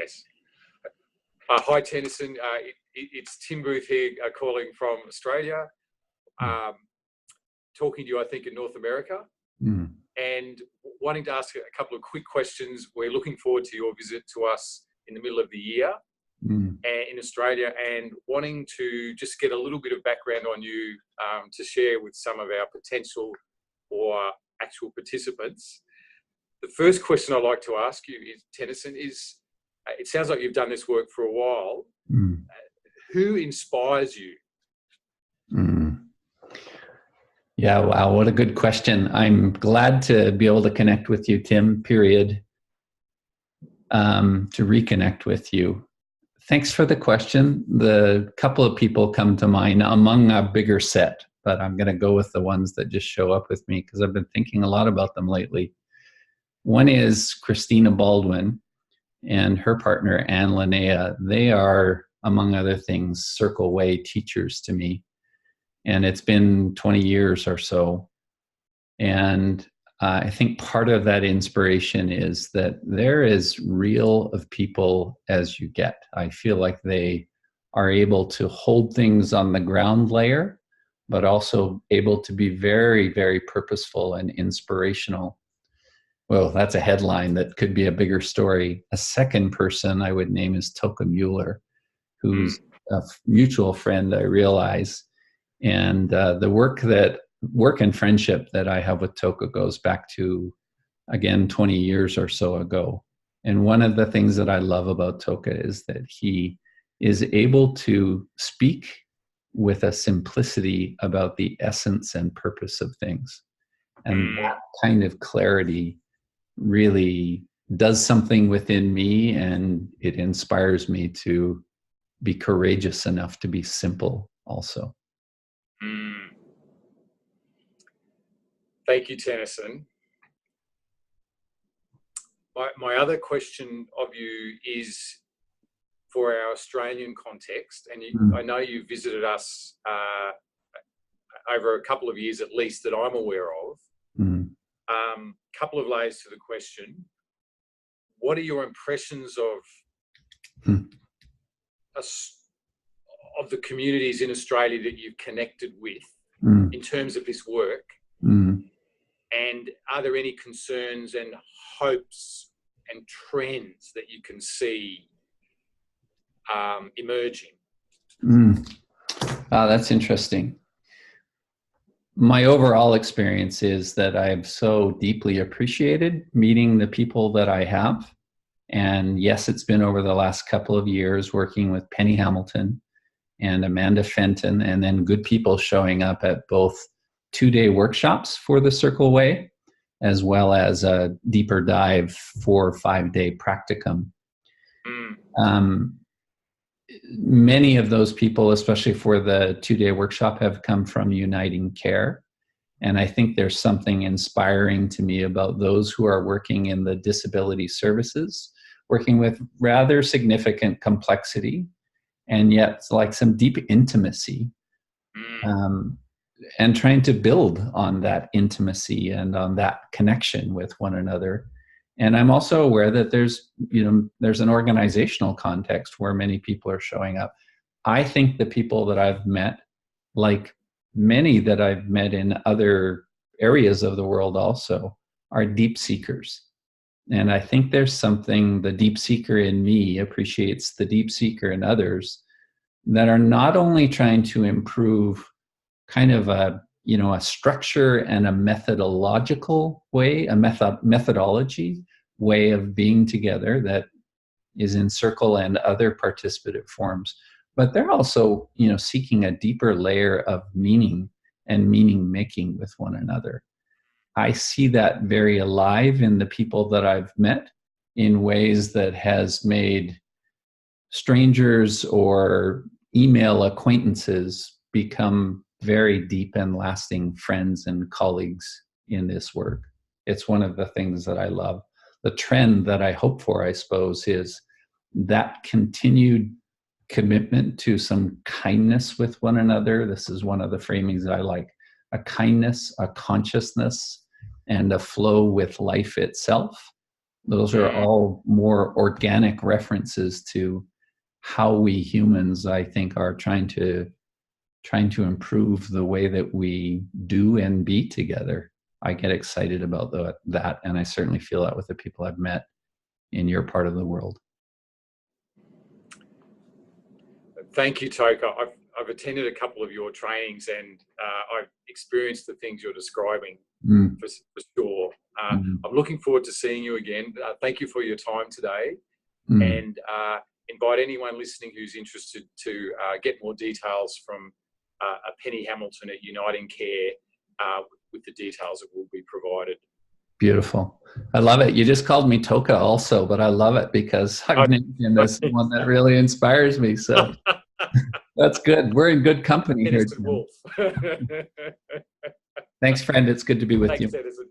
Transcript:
Yes. Hi, Tenneson. It's Tim Booth here calling from Australia, talking to you, I think, in North America, and wanting to ask a couple of quick questions. We're looking forward to your visit to us in the middle of the year in Australia, and wanting to just get a little bit of background on you to share with some of our potential or actual participants. The first question I'd like to ask you is, Tenneson, it sounds like you've done this work for a while. Who inspires you? Yeah, wow, what a good question. I'm glad to be able to connect with you, Tim, period. To reconnect with you. Thanks for the question. The couple of people come to mind among a bigger set, but I'm going to go with the ones that just show up with me because I've been thinking a lot about them lately. One is Christina Baldwin and her partner, Anne Linnea. They are, among other things, Circle Way teachers to me. And it's been 20 years or so. And I think part of that inspiration is that they're as real of people as you get. I feel like they are able to hold things on the ground layer, but also able to be very, very purposeful and inspirational. Well, that's a headline that could be a bigger story. A second person I would name is Toka Mueller, who's a mutual friend, I realize. And the work and friendship that I have with Toka goes back to, again, 20 years or so ago. And one of the things that I love about Toka is that he is able to speak with a simplicity about the essence and purpose of things. And that kind of clarity really does something within me, and it inspires me to be courageous enough to be simple also. Thank you, Tenneson. My other question of you is for our Australian context, and I know you visited us over a couple of years at least that I'm aware of. Couple of layers to the question. What are your impressions of the communities in Australia that you've connected with in terms of this work? And are there any concerns and hopes and trends that you can see emerging? That's interesting. My overall experience is that I've so deeply appreciated meeting the people that I have. And yes, it's been over the last couple of years working with Penny Hamilton and Amanda Fenton, and then good people showing up at both 2-day workshops for the Circle Way, as well as a deeper dive 4 or 5-day practicum. Many of those people, especially for the 2-day workshop, have come from Uniting Care. And I think there's something inspiring to me about those who are working in the disability services, working with rather significant complexity, and yet like some deep intimacy, and trying to build on that intimacy and on that connection with one another. And I'm also aware that there's an organizational context where many people are showing up. I think the people that I've met, like many that I've met in other areas of the world also, are deep seekers. And I think there's something, the deep seeker in me appreciates the deep seeker in others, that are not only trying to improve kind of a structure and a methodological way, a methodology way of being together that is in Circle and other participative forms, but they're also, seeking a deeper layer of meaning and meaning making with one another. I see that very alive in the people that I've met in ways that has made strangers or email acquaintances become very deep and lasting friends and colleagues in this work. It's one of the things that I love. The trend that I hope for, I suppose, is that continued commitment to some kindness with one another. This is one of the framings that I like. A kindness, a consciousness, and a flow with life itself Those are all more organic references to how we humans, I think, are trying to improve the way that we do and be together. I get excited about that, and I certainly feel that with the people I've met in your part of the world. Thank you, Toka. I've attended a couple of your trainings, and I've experienced the things you're describing for sure. I'm looking forward to seeing you again. Thank you for your time today, and invite anyone listening who's interested to get more details from Penny Hamilton at Uniting Care with the details that will be provided. Beautiful. I love it. You just called me Toka also, but I love it because I've named him as someone that really inspires me. So that's good. We're in good company here. Tenneson Woolf. Thanks, friend. It's good to be with you. Thanks, Tenneson.